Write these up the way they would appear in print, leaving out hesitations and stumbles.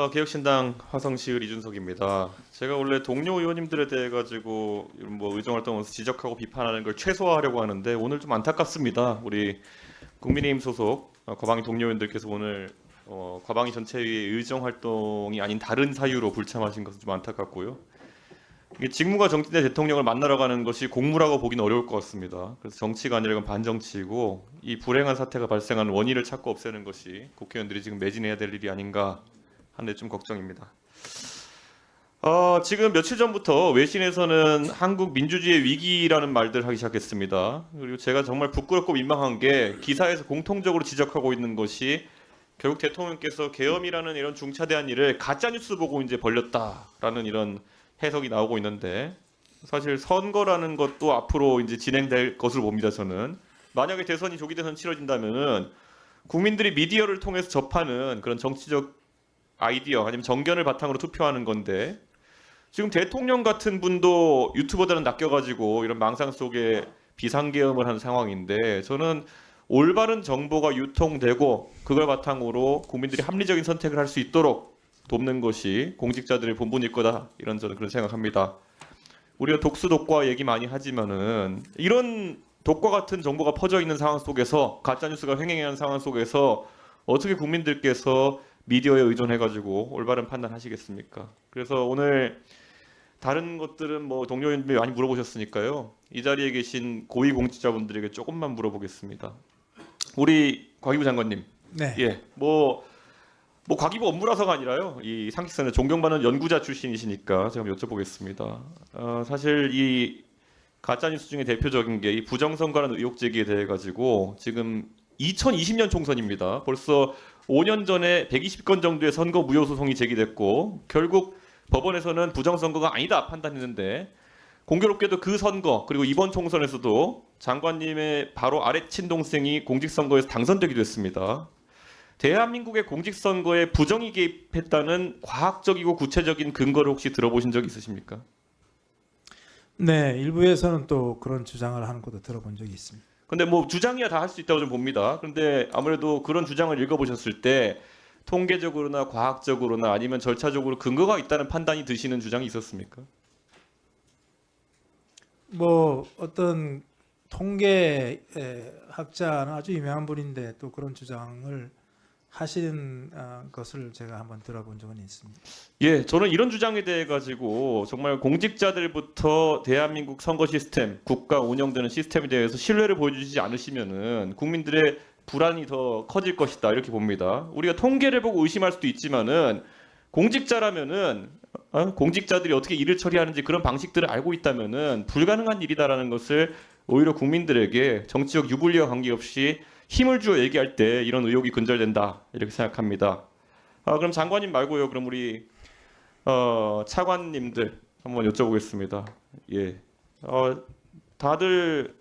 개혁신당 화성시을 이준석입니다. 제가 원래 동료 의원님들에 대해 가지고 뭐 의정활동에서 지적하고 비판하는 걸 최소화하려고 하는데 오늘 좀 안타깝습니다. 우리 국민의힘 소속 과방위 동료 의원들께서 오늘 과방위 전체의 의정활동이 아닌 다른 사유로 불참하신 것은 좀 안타깝고요. 이게 직무가 정지된 대통령을 만나러 가는 것이 공무라고 보기는 어려울 것 같습니다. 그래서 정치가 아니라 이건 반정치이고 이 불행한 사태가 발생한 원인을 찾고 없애는 것이 국회의원들이 지금 매진해야 될 일이 아닌가 하는데 좀 걱정입니다. 지금 며칠 전부터 외신에서는 한국 민주주의의 위기라는 말들 하기 시작했습니다. 그리고 제가 정말 부끄럽고 민망한 게 기사에서 공통적으로 지적하고 있는 것이 결국 대통령께서 계엄이라는 이런 중차대한 일을 가짜 뉴스 보고 이제 벌렸다라는 이런 해석이 나오고 있는데 사실 선거라는 것도 앞으로 이제 진행될 것으로 봅니다. 저는 만약에 대선이 조기 대선 치러진다면은 국민들이 미디어를 통해서 접하는 그런 정치적 아이디어 아니면 정견을 바탕으로 투표하는 건데 지금 대통령 같은 분도 유튜버들은 낚여가지고 이런 망상 속에 비상계엄을 하는 상황인데 저는 올바른 정보가 유통되고 그걸 바탕으로 국민들이 합리적인 선택을 할 수 있도록 돕는 것이 공직자들의 본분일 거다 이런 저는 그런 생각합니다. 우리가 독수 독과 얘기 많이 하지만은 이런 독과 같은 정보가 퍼져 있는 상황 속에서 가짜 뉴스가 횡행하는 상황 속에서 어떻게 국민들께서 미디어에 의존해가지고 올바른 판단하시겠습니까? 그래서 오늘 다른 것들은 뭐 동료 의원님이 많이 물어보셨으니까요. 이 자리에 계신 고위 공직자분들에게 조금만 물어보겠습니다. 우리 과기부 장관님, 네. 예, 뭐 과기부 업무라서가 아니라요. 이 상식선에 존경받는 연구자 출신이시니까 제가 한번 여쭤보겠습니다. 사실 이 가짜 뉴스 중에 대표적인 게 이 부정선거라는 의혹 제기에 대해 가지고 지금 2020년 총선입니다. 벌써 5년 전에 120건 정도의 선거 무효 소송이 제기됐고 결국 법원에서는 부정선거가 아니다 판단했는데 공교롭게도 그 선거 그리고 이번 총선에서도 장관님의 바로 아래 친동생이 공직선거에서 당선되기도 했습니다. 대한민국의 공직선거에 부정이 개입했다는 과학적이고 구체적인 근거를 혹시 들어보신 적 있으십니까? 네, 일부에서는 또 그런 주장을 하는 것도 들어본 적이 있습니다. 근데 뭐 주장이야 다 할 수 있다고 좀 봅니다. 그런데 아무래도 그런 주장을 읽어보셨을 때 통계적으로나 과학적으로나 아니면 절차적으로 근거가 있다는 판단이 드시는 주장이 있었습니까? 뭐 어떤 통계 학자는 아주 유명한 분인데 또 그런 주장을 하시는 것을 제가 한번 들어본 적은 있습니다. 예, 저는 이런 주장에 대해 가지고 정말 공직자들부터 대한민국 선거 시스템, 국가 운영되는 시스템에 대해서 신뢰를 보여주지 않으시면은 국민들의 불안이 더 커질 것이다 이렇게 봅니다. 우리가 통계를 보고 의심할 수도 있지만은 공직자라면은 공직자들이 어떻게 일을 처리하는지 그런 방식들을 알고 있다면은 불가능한 일이다라는 것을 오히려 국민들에게 정치적 유불리와 관계없이 힘을 주어 얘기할 때 이런 의혹이 근절된다 이렇게 생각합니다. 그럼 장관님 말고요. 그럼 우리 차관님들 한번 여쭤보겠습니다. 예, 다들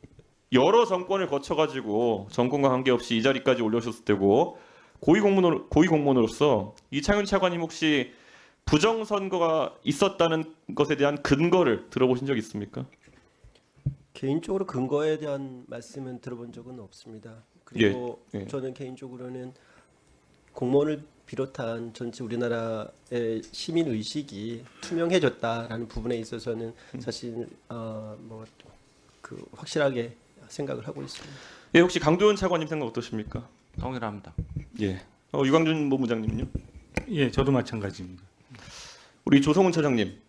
여러 정권을 거쳐가지고 정권과 관계없이 이 자리까지 올려오셨을 때고 고위 공무원으로서 이창윤 차관님 혹시 부정선거가 있었다는 것에 대한 근거를 들어보신 적 있습니까? 개인적으로 근거에 대한 말씀은 들어본 적은 없습니다. 그리고 예. 저는 개인적으로는 공무원을 비롯한 전체 우리나라의 시민 의식이 투명해졌다라는 부분에 있어서는 사실 그 확실하게 생각을 하고 있습니다. 예, 혹시 강도현 차관님 생각 어떠십니까? 동일합니다. 예. 유광준 본부장님은요? 예, 저도 마찬가지입니다. 우리 조성훈 차장님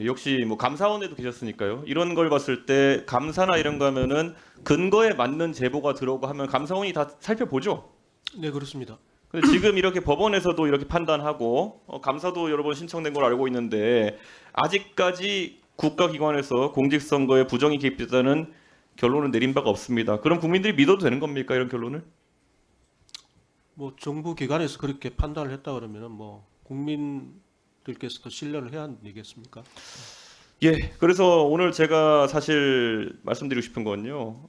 역시 뭐 감사원에도 계셨으니까요. 이런 걸 봤을 때 감사나 이런 거 하면은 근거에 맞는 제보가 들어오고 하면 감사원이 다 살펴보죠. 네, 그렇습니다. 근데 지금 이렇게 법원에서도 이렇게 판단하고 감사도 여러 번 신청된 걸 알고 있는데 아직까지 국가기관에서 공직선거에 부정이 개입됐다는 결론을 내린 바가 없습니다. 그럼 국민들이 믿어도 되는 겁니까 이런 결론을? 뭐 정부 기관에서 그렇게 판단을 했다 그러면은 뭐 국민들께서도 신뢰를 해야 하는 얘기겠습니까? 예, 그래서 오늘 제가 사실 말씀드리고 싶은 건요.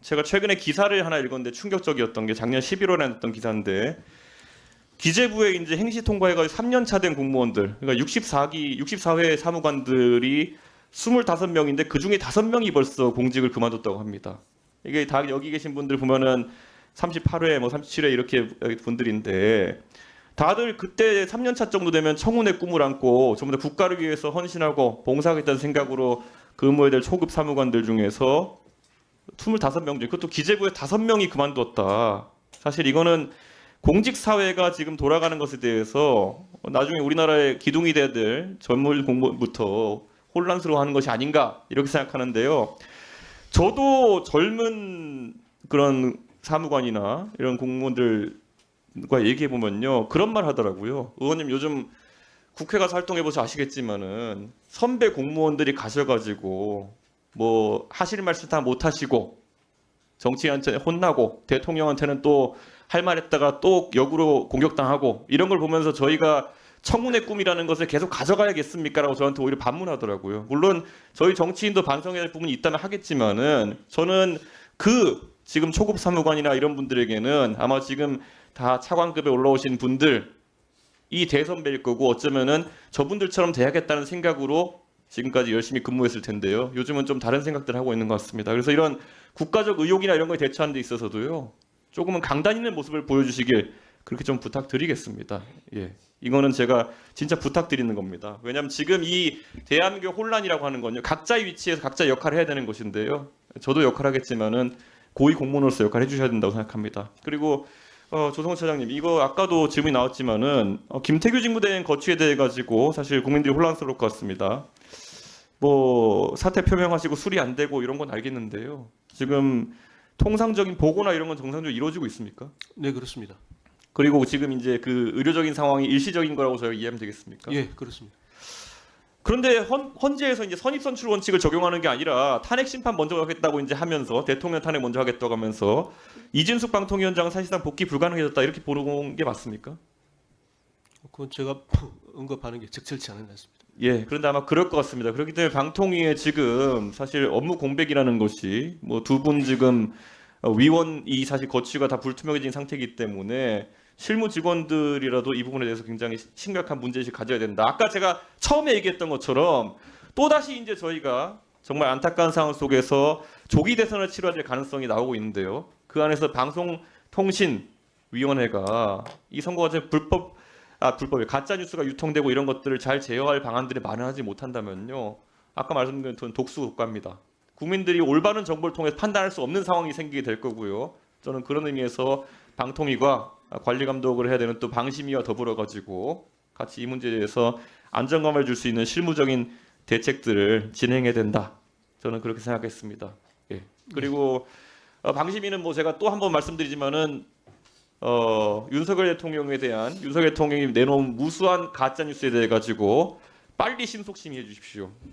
제가 최근에 기사를 하나 읽었는데 충격적이었던 게 작년 11월에 났던 기사인데 기재부에 이제 행시 통과해가지고 3년 차 된 공무원들, 그러니까 64회 사무관들이 25명인데 그 중에 5명이 벌써 공직을 그만뒀다고 합니다. 이게 다 여기 계신 분들 보면은 38회, 뭐 37회 이렇게 분들인데 다들 그때 3년차 정도 되면 청운의 꿈을 안고 전부 다 국가를 위해서 헌신하고 봉사하겠다는 생각으로 근무해야 될 초급 사무관들 중에서 25명 중에 그것도 기재부에 5명이 그만뒀다. 사실 이거는 공직 사회가 지금 돌아가는 것에 대해서 나중에 우리나라의 기둥이 돼야 될 전문 공무원부터 혼란스러워하는 것이 아닌가 이렇게 생각하는데요. 저도 젊은 그런 사무관이나 이런 공무원들과 얘기해 보면요 그런 말 하더라고요. 의원님 요즘 국회 가서 활동해 보셔 아시겠지만은 선배 공무원들이 가셔가지고 뭐 하실 말씀 다 못 하시고 정치인한테 혼나고 대통령한테는 또 할 말 했다가 또 역으로 공격당하고 이런 걸 보면서 저희가 청문회 꿈이라는 것을 계속 가져가야겠습니까라고 저한테 오히려 반문하더라고요. 물론 저희 정치인도 반성해야 할 부분이 있다면 하겠지만은 저는 그 지금 초급 사무관이나 이런 분들에게는 아마 지금 다 차관급에 올라오신 분들 이 대선배일 거고 어쩌면은 저분들처럼 돼야겠다는 생각으로 지금까지 열심히 근무했을 텐데요. 요즘은 좀 다른 생각들 하고 있는 것 같습니다. 그래서 이런 국가적 의혹이나 이런 거에 대처하는 데 있어서도요. 조금은 강단 있는 모습을 보여주시길 그렇게 좀 부탁드리겠습니다. 예, 이거는 제가 진짜 부탁드리는 겁니다. 왜냐하면 지금 이 대한민국 혼란이라고 하는 건요. 각자의 위치에서 각자 역할을 해야 되는 것인데요. 저도 역할하겠지만은 고위 공무원으로서 역할을 해주셔야 된다고 생각합니다. 그리고 조성호 차장님, 이거 아까도 질문이 나왔지만은 김태규 직무대행 거취에 대해 가지고 사실 국민들이 혼란스러울 것 같습니다. 뭐 사퇴 표명하시고 수리 안 되고 이런 건 알겠는데요. 지금 통상적인 보고나 이런 건 정상적으로 이루어지고 있습니까? 네, 그렇습니다. 그리고 지금 이제 그 의료적인 상황이 일시적인 거라고 저희가 이해하면 되겠습니까? 예, 그렇습니다. 그런데 헌재에서 이제 선입선출 원칙을 적용하는 게 아니라 탄핵 심판 먼저 하겠다고 이제 하면서 대통령 탄핵 먼저 하겠다고 하면서 이진숙 방통위원장은 사실상 복귀 불가능해졌다 이렇게 보는 게 맞습니까? 그건 제가 언급하는 게 적절치 않은 것 같습니다. 예, 그런데 아마 그럴 것 같습니다. 그렇기 때문에 방통위에 지금 사실 업무 공백이라는 것이 뭐 두 분 지금 위원이 사실 거취가 다 불투명해진 상태이기 때문에 실무 직원들이라도 이 부분에 대해서 굉장히 심각한 문제의식 가져야 된다. 아까 제가 처음에 얘기했던 것처럼 또다시 이제 저희가 정말 안타까운 상황 속에서 조기 대선을 치러야 될 가능성이 나오고 있는데요. 그 안에서 방송통신위원회가 이 선거 과정 불법이 가짜 뉴스가 유통되고 이런 것들을 잘 제어할 방안들을 마련하지 못한다면요. 아까 말씀드린 독수 독과입니다. 국민들이 올바른 정보를 통해서 판단할 수 없는 상황이 생기게 될 거고요. 저는 그런 의미에서 방통위가 관리 감독을 해야 되는 또 방심위와 더불어 가지고 같이 이 문제에 대해서 안정감을 줄 수 있는 실무적인 대책들을 진행해야 된다. 저는 그렇게 생각했습니다. 예. 그리고 방심위는 뭐 제가 또 한 번 말씀드리지만은 윤석열 대통령에 대한 윤석열 대통령이 내놓은 무수한 가짜 뉴스에 대해 가지고 빨리 심속 심의해 주십시오.